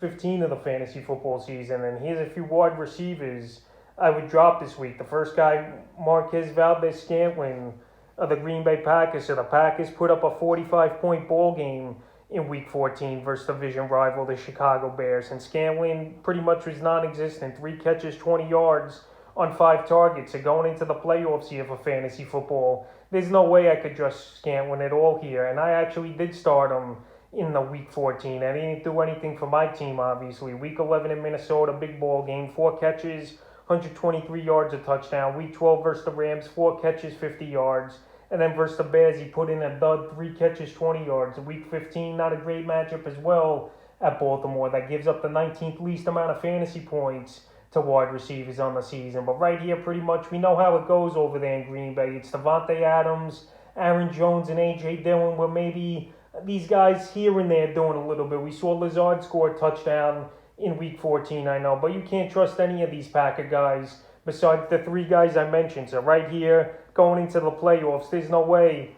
15 of the fantasy football season, and here's a few wide receivers I would drop this week. The first guy, Marquez Valdez-Scantling of the Green Bay Packers. So the Packers put up a 45-point ball game in Week 14 versus division rival, the Chicago Bears. And Scantling pretty much was non-existent. 3 catches, 20 yards on 5 targets. So going into the playoffs here for fantasy football, there's no way I could trust Scantling at all here. And I actually did start him in the Week 14. I didn't do anything for my team, obviously. Week 11 in Minnesota, big ball game. 4 catches, 123 yards, a touchdown. Week 12 versus the Rams, 4 catches, 50 yards. And then versus the Bears, he put in a dud, 3 catches, 20 yards. Week 15, not a great matchup as well at Baltimore. That gives up the 19th least amount of fantasy points to wide receivers on the season. But right here, pretty much, we know how it goes over there in Green Bay. It's Davante Adams, Aaron Jones, and A.J. Dillon, where maybe these guys here and there doing a little bit. We saw Lazard score a touchdown in Week 14, I know. But you can't trust any of these Packer guys besides the 3 guys I mentioned. So right here, going into the playoffs, there's no way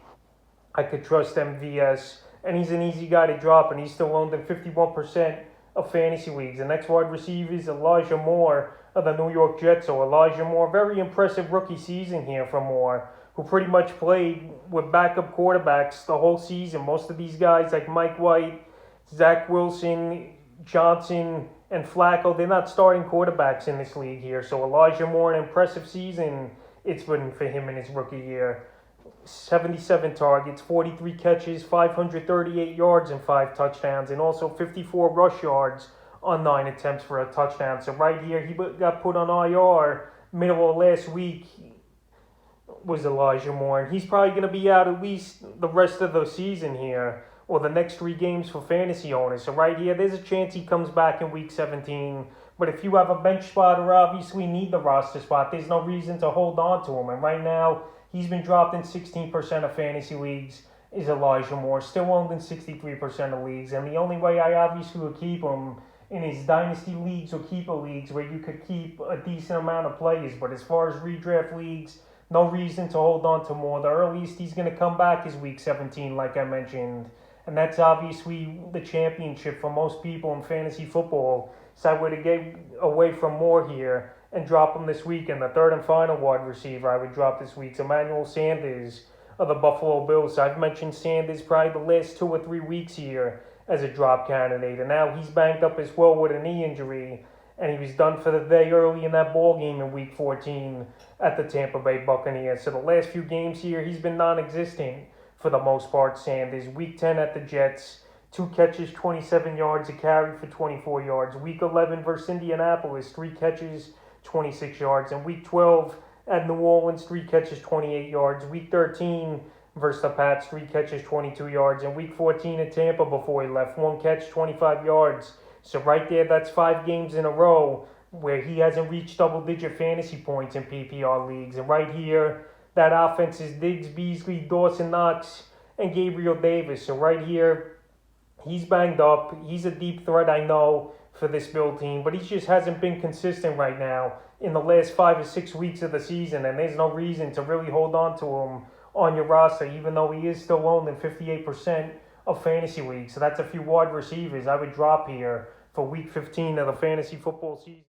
I could trust MVS. And he's an easy guy to drop, and he's still owned in 51% of fantasy leagues. The next wide receiver is Elijah Moore of the New York Jets. So Elijah Moore, very impressive rookie season here for Moore, who pretty much played with backup quarterbacks the whole season. Most of these guys like Mike White, Zach Wilson, Johnson, and Flacco, they're not starting quarterbacks in this league here. So Elijah Moore, an impressive season it's been for him in his rookie year. 77 targets, 43 catches, 538 yards, and 5 touchdowns, and also 54 rush yards on 9 attempts for a touchdown. So right here, he got put on IR middle of last week was Elijah Moore, and he's probably going to be out at least the rest of the season here, or the next 3 games for fantasy owners. So right here, there's a chance he comes back in Week 17. But if you have a bench spot or obviously need the roster spot, there's no reason to hold on to him. And right now, he's been dropped in 16% of fantasy leagues, is Elijah Moore. Still owned in 63% of leagues. And the only way I obviously would keep him in his dynasty leagues or keeper leagues where you could keep a decent amount of players. But as far as redraft leagues, no reason to hold on to Moore. The earliest he's going to come back is Week 17, like I mentioned. And that's obviously the championship for most people in fantasy football. So I would get away from Moore here and drop him this week. And the third and final wide receiver I would drop this week is Emmanuel Sanders of the Buffalo Bills. So I've mentioned Sanders probably the last 2 or 3 weeks here as a drop candidate. And now he's banged up as well with a knee injury. And he was done for the day early in that ball game in Week 14 at the Tampa Bay Buccaneers. So the last few games here, he's been non-existent for the most part, Sanders. Week 10 at the Jets, 2 catches, 27 yards, a carry for 24 yards. Week 11 versus Indianapolis, 3 catches, 26 yards. And Week 12 at New Orleans, 3 catches, 28 yards. Week 13 versus the Pats, 3 catches, 22 yards. And Week 14 at Tampa before he left, 1 catch, 25 yards. So right there, that's 5 games in a row where he hasn't reached double-digit fantasy points in PPR leagues. And right here, that offense is Diggs, Beasley, Dawson Knox, and Gabriel Davis. So right here, he's banged up. He's a deep threat, I know, for this Bill team, but he just hasn't been consistent right now in the last 5 or 6 weeks of the season, and there's no reason to really hold on to him on your roster, even though he is still owned in 58% of fantasy leagues. So that's a few wide receivers I would drop here for Week 15 of the fantasy football season.